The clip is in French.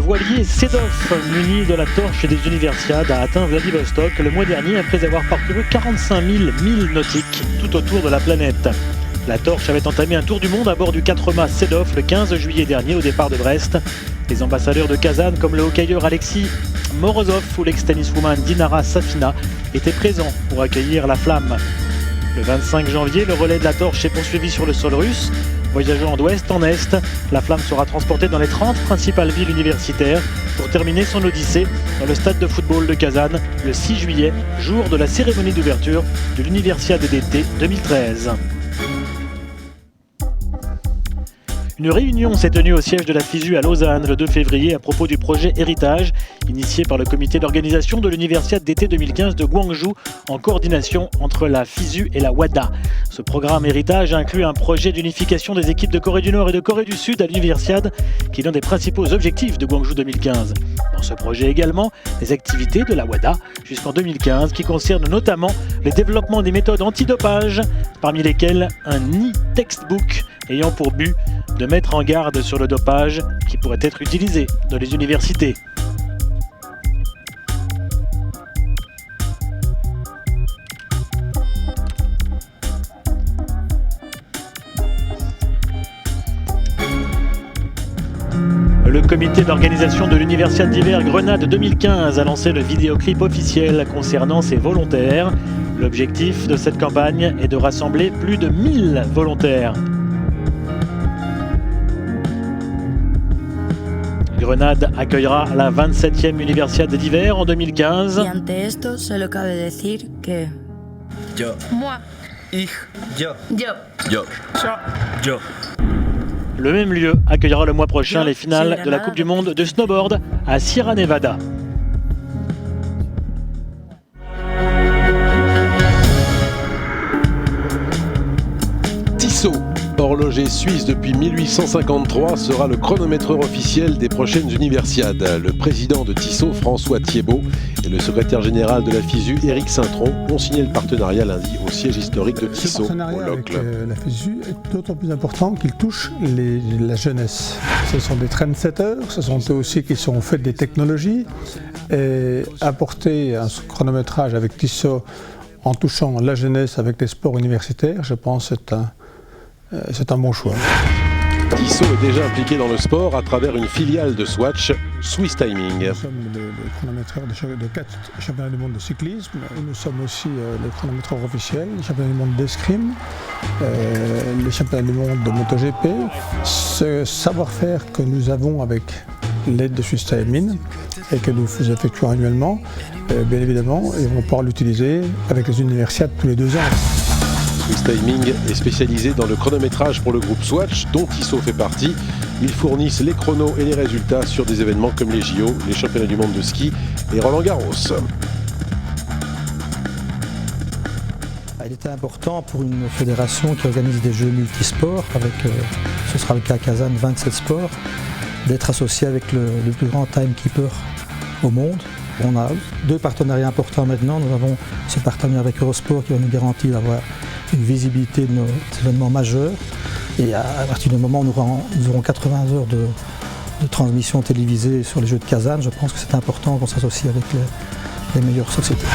voilier Sedov, muni de la torche des Universiades, a atteint Vladivostok le mois dernier après avoir parcouru 45 000 milles nautiques tout autour de la planète. La torche avait entamé un tour du monde à bord du 4 mâts Sedov le 15 juillet dernier au départ de Brest. Les ambassadeurs de Kazan comme le hockeyeur Alexis Morozov ou l'ex-tenniswoman Dinara Safina étaient présents pour accueillir la flamme. Le 25 janvier, le relais de la torche est poursuivi sur le sol russe. Voyageant d'ouest en est, la flamme sera transportée dans les 30 principales villes universitaires pour terminer son odyssée dans le stade de football de Kazan le 6 juillet, jour de la cérémonie d'ouverture de l'Universiade d'été 2013. Une réunion s'est tenue au siège de la FISU à Lausanne le 2 février à propos du projet Héritage, initié par le comité d'organisation de l'Universiade d'été 2015 de Gwangju, en coordination entre la FISU et la WADA. Ce programme Héritage inclut un projet d'unification des équipes de Corée du Nord et de Corée du Sud à l'Universiade, qui est l'un des principaux objectifs de Gwangju 2015. Dans ce projet également, les activités de la WADA jusqu'en 2015, qui concernent notamment le développement des méthodes antidopage, parmi lesquelles un e-textbook ayant pour but de mettre en garde sur le dopage qui pourrait être utilisé dans les universités. Le comité d'organisation de l'Universiade d'hiver Grenade 2015 a lancé le vidéoclip officiel concernant ses volontaires. L'objectif de cette campagne est de rassembler plus de 1000 volontaires. Grenade accueillera la 27e Universiade d'hiver en 2015. Y ante esto solo cabe decir que Yo. moi, Ich. Yo. yo, Yo. Yo. Le même lieu accueillera le mois prochain les finales de la Coupe du Monde de snowboard à Sierra Nevada. Tissot, horloger suisse depuis 1853, sera le chronométreur officiel des prochaines Universiades. Le président de Tissot, François Thiebaud, et le secrétaire général de la FISU, Éric Saintron, ont signé le partenariat lundi au siège historique de Tissot, Ce partenariat au avec Locle. la FISU est d'autant plus important qu'il touche la jeunesse. Ce sont des trendsetters, ce sont eux aussi qui sont faits des technologies, et apporter un chronométrage avec Tissot en touchant la jeunesse avec les sports universitaires, je pense que c'est un bon choix. Tissot est déjà impliqué dans le sport à travers une filiale de Swatch, Swiss Timing. Nous sommes le chronométreur de 4 championnats du monde de cyclisme. Nous sommes aussi le chronométreur officiel, les championnats du monde d'escrime, les championnats du monde de MotoGP. Ce savoir-faire que nous avons avec l'aide de Swiss Timing et que nous effectuons annuellement, bien évidemment, et on va pouvoir l'utiliser avec les universiades tous les 2 ans. Swiss Timing est spécialisé dans le chronométrage pour le groupe Swatch, dont Tissot fait partie. Ils fournissent les chronos et les résultats sur des événements comme les JO, les championnats du monde de ski et Roland-Garros. Il était important pour une fédération qui organise des jeux multisports, avec, ce sera le cas à Kazan, 27 sports, d'être associé avec le plus grand timekeeper au monde. On a 2 partenariats importants maintenant. Nous avons ce partenariat avec Eurosport qui va nous garantir d'avoir une visibilité de nos événements majeurs. Et à partir du moment où nous aurons 80 heures de transmission télévisée sur les Jeux de Kazan, je pense que c'est important qu'on s'associe avec les meilleures sociétés.